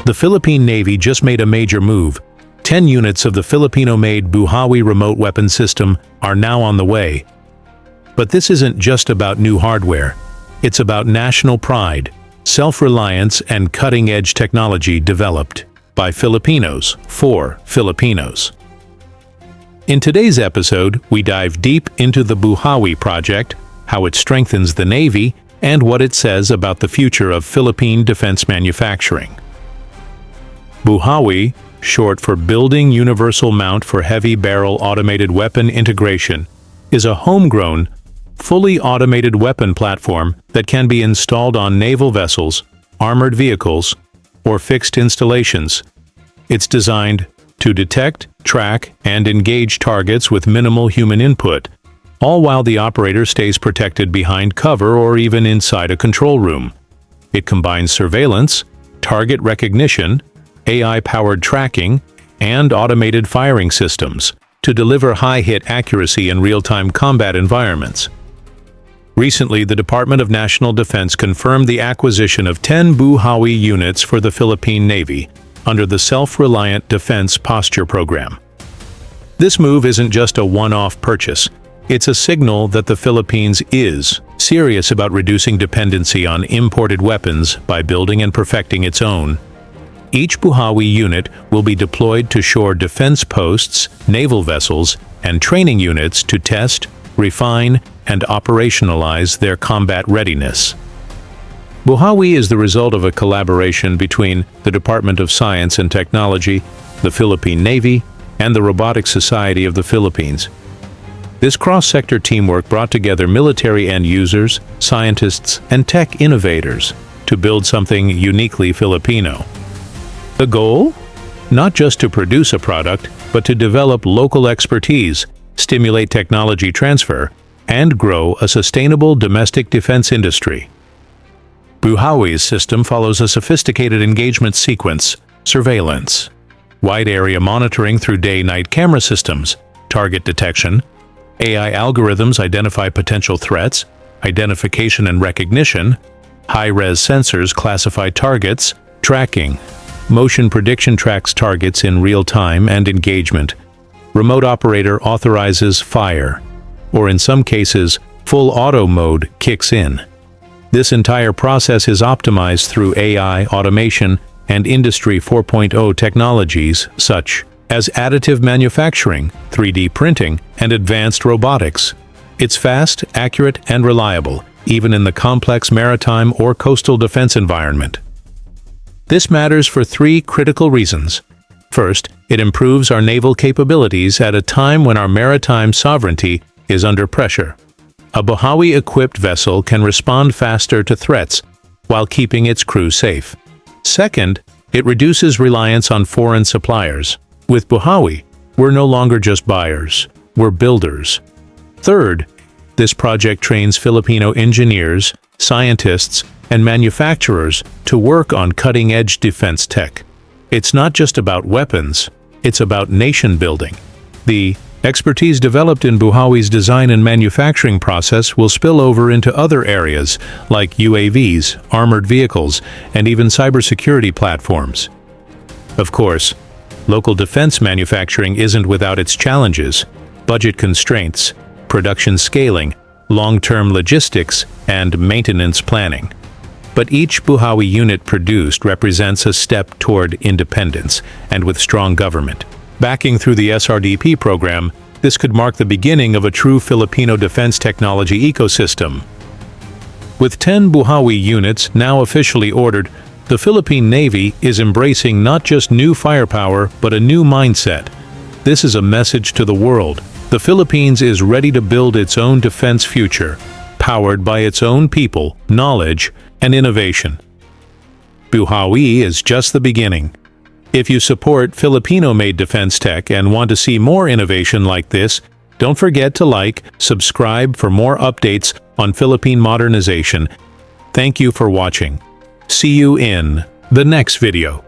The Philippine Navy just made a major move. 10 units of the Filipino-Made BUHAWI remote weapon system are now on the way. But this isn't just about new hardware. It's about national pride, self-reliance, and cutting-edge technology developed by Filipinos for Filipinos. In today's episode, we dive deep into the BUHAWI project, how it strengthens the Navy, and what it says about the future of Philippine defense manufacturing. BUHAWI, short for Building Universal Mount for Heavy Barrel Automated Weapon Integration, is a homegrown, fully automated weapon platform that can be installed on naval vessels, armored vehicles, or fixed installations. It's designed to detect, track, and engage targets with minimal human input, all while the operator stays protected behind cover or even inside a control room. It combines surveillance, target recognition, AI-powered tracking, and automated firing systems to deliver high-hit accuracy in real-time combat environments. Recently, the Department of National Defense confirmed the acquisition of 10 BUHAWI units for the Philippine Navy under the Self-Reliant Defense Posture Program. This move isn't just a one-off purchase. It's a signal that the Philippines is serious about reducing dependency on imported weapons by building and perfecting its own. Each BUHAWI unit will be deployed to shore defense posts, naval vessels, and training units to test, refine, and operationalize their combat readiness. BUHAWI is the result of a collaboration between the Department of Science and Technology, the Philippine Navy, and the Robotics Society of the Philippines. This cross-sector teamwork brought together military end users, scientists, and tech innovators to build something uniquely Filipino. The goal? Not just to produce a product, but to develop local expertise, stimulate technology transfer, and grow a sustainable domestic defense industry. BUHAWI's system follows a sophisticated engagement sequence: surveillance, wide-area monitoring through day-night camera systems, target detection, AI algorithms identify potential threats, identification and recognition, high-res sensors classify targets, tracking, motion prediction tracks targets in real time and engagement, remote operator authorizes fire, or in some cases, full auto mode kicks in. This entire process is optimized through AI, automation, and Industry 4.0 technologies such as additive manufacturing, 3D printing, and advanced robotics. It's fast, accurate, and reliable, even in the complex maritime or coastal defense environment. This matters for three critical reasons. First, it improves our naval capabilities at a time when our maritime sovereignty is under pressure. A BUHAWI-equipped vessel can respond faster to threats while keeping its crew safe. Second, it reduces reliance on foreign suppliers. With BUHAWI, we're no longer just buyers, we're builders. Third, this project trains Filipino engineers, scientists, and manufacturers to work on cutting-edge defense tech. It's not just about weapons, it's about nation building. The expertise developed in BUHAWI's design and manufacturing process will spill over into other areas like UAVs, armored vehicles, and even cybersecurity platforms. Of course, local defense manufacturing isn't without its challenges: budget constraints, production scaling, long-term logistics, and maintenance planning. But each BUHAWI unit produced represents a step toward independence, and with strong government backing through the SRDP program, this could mark the beginning of a true Filipino defense technology ecosystem. With 10 BUHAWI units now officially ordered, the Philippine Navy is embracing not just new firepower, but a new mindset. This is a message to the world. The Philippines is ready to build its own defense future, powered by its own people, knowledge, and innovation. BUHAWI is just the beginning. If you support Filipino-made defense tech and want to see more innovation like this, don't forget to like, subscribe for more updates on Philippine modernization. Thank you for watching. See you in the next video.